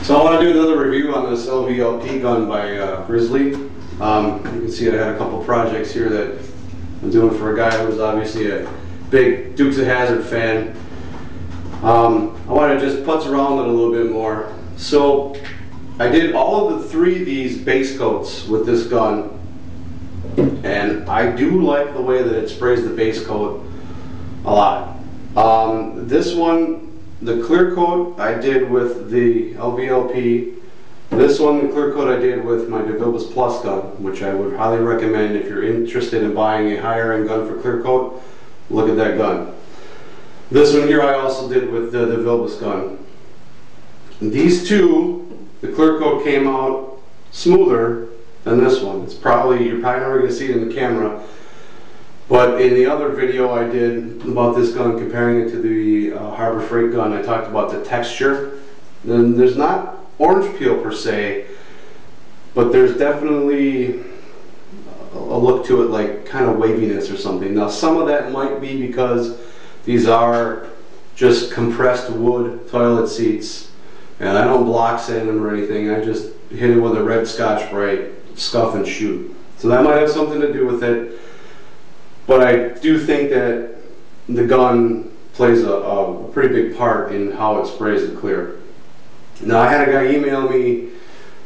So I want to do another review on this lvlp gun by Grizzly. You can see I had a couple projects here that I'm doing for a guy who's obviously a big Dukes of Hazzard fan. I want to just putz around it a little bit more. So I did all of the three of these base coats with this gun, and I do like the way that it sprays the base coat a lot. This one, the clear coat I did with the lvlp. This one, the clear coat I did with my lvlp Plus gun, which I would highly recommend if you're interested in buying a higher end gun for clear coat. Look at that gun. This one here I also did with the lvlp gun. These two, the clear coat came out smoother than this one. You're probably never going to see it in the camera. But in the other video I did about this gun, comparing it to the Harbor Freight gun, I talked about the texture. Then there's not orange peel per se, but there's definitely a look to it, like kind of waviness or something. Now some of that might be because these are just compressed wood toilet seats, and I don't block sand them or anything. I just hit it with a red Scotch-Brite, scuff and shoot. So that might have something to do with it. But I do think that the gun plays a pretty big part in how it sprays the clear. Now I had a guy email me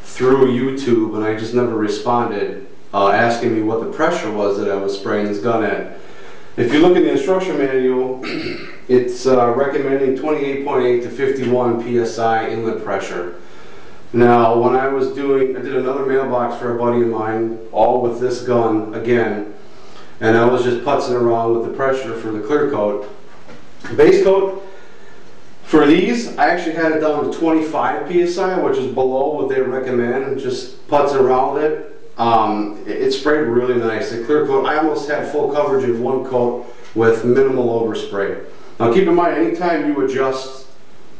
through YouTube, and I just never responded, asking me what the pressure was that I was spraying this gun at. If you look in the instruction manual, it's recommending 28.8 to 51 psi inlet pressure. Now when I did another mailbox for a buddy of mine, all with this gun again, and I was just putzing around with the pressure for the clear coat. Base coat, for these, I actually had it down to 25 psi, which is below what they recommend, just putzing around with it. It sprayed really nice. The clear coat, I almost had full coverage in one coat with minimal overspray. Now keep in mind, anytime you adjust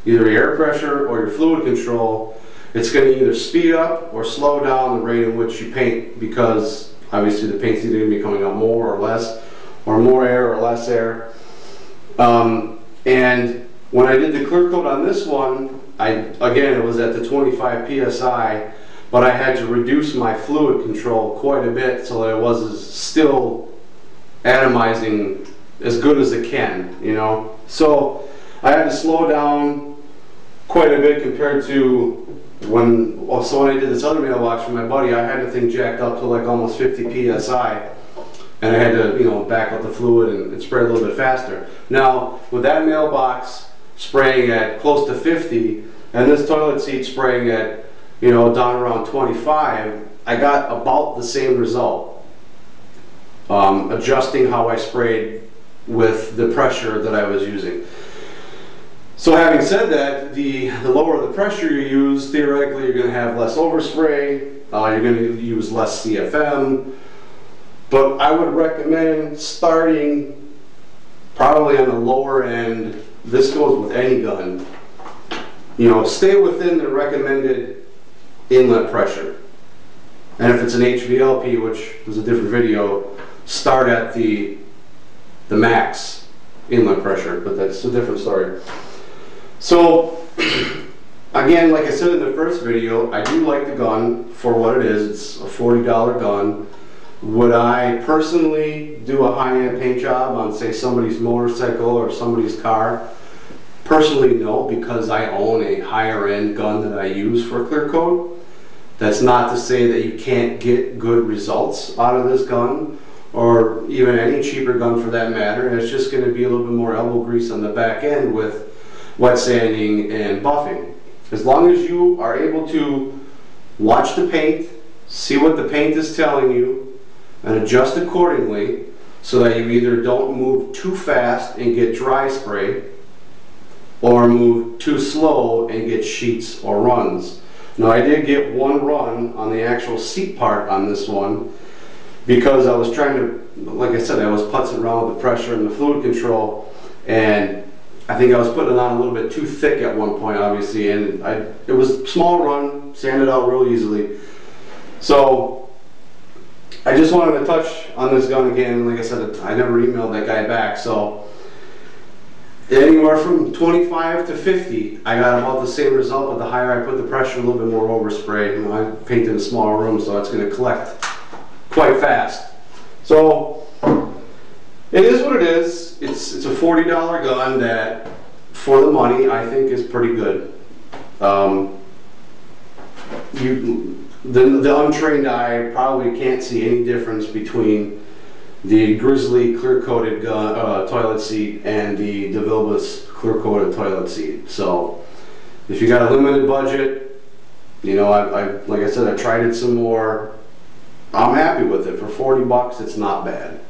either your air pressure or your fluid control, it's going to either speed up or slow down the rate in which you paint, because obviously the paint's either going to be coming out more or less, or more air or less air. And when I did the clear coat on this one, again, it was at the 25 psi, but I had to reduce my fluid control quite a bit so that it was still atomizing as good as it can, you know. So I had to slow down quite a bit compared to when I did this other mailbox for my buddy. I had the thing jacked up to like almost 50 psi, and I had to, you know, back up the fluid and spray a little bit faster. Now with that mailbox spraying at close to 50 and this toilet seat spraying at, you know, down around 25, I got about the same result, adjusting how I sprayed with the pressure that I was using. So having said that, the lower the pressure you use, theoretically you're going to have less overspray, you're going to use less CFM, but I would recommend starting probably on the lower end. This goes with any gun. You know, stay within the recommended inlet pressure. And if it's an HVLP, which is a different video, start at the max inlet pressure, but that's a different story. So, again, like I said in the first video, I do like the gun for what it is. It's a $40 gun. Would I personally do a high-end paint job on, say, somebody's motorcycle or somebody's car? Personally, no, because I own a higher-end gun that I use for clear coat. That's not to say that you can't get good results out of this gun, or even any cheaper gun for that matter. It's just going to be a little bit more elbow grease on the back end with wet sanding and buffing. As long as you are able to watch the paint, see what the paint is telling you, and adjust accordingly so that you either don't move too fast and get dry spray, or move too slow and get sheets or runs. Now I did get one run on the actual seat part on this one, because I was trying to, like I said, I was putzing around with the pressure and the fluid control, and I think I was putting it on a little bit too thick at one point, obviously, and it was a small run, sanded out real easily. So I just wanted to touch on this gun again. Like I said, I never emailed that guy back. So Anywhere from 25 to 50, I got about the same result, but the higher I put the pressure, a little bit more overspray. You know, I painted a smaller room, so it's going to collect quite fast. So it is what it is. It's a $40 gun that, for the money, I think is pretty good. The untrained eye probably can't see any difference between the Grizzly clear-coated toilet seat and the lvlp clear-coated toilet seat. So if you got a limited budget, you know, like I said, I tried it some more. I'm happy with it. For 40 bucks, it's not bad.